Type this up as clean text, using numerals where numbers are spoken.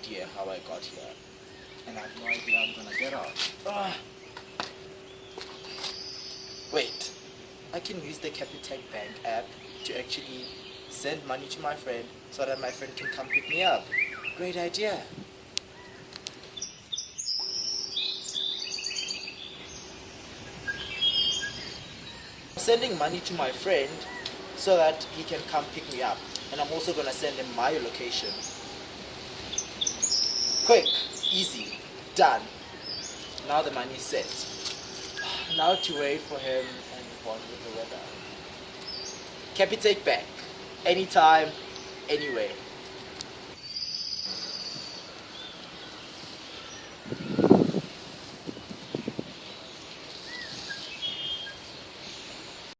idea how I got here. And I have no idea how I'm gonna get out. Wait, I can use the Capitec Bank app to actually send money to my friend so that my friend can come pick me up. Great idea. I'm sending money to my friend so that he can come pick me up. And I'm also gonna send him my location. Quick, easy, done. Now the money's set. Now to wait for him and bond with the weather. Capitec Bank. Anytime, anywhere.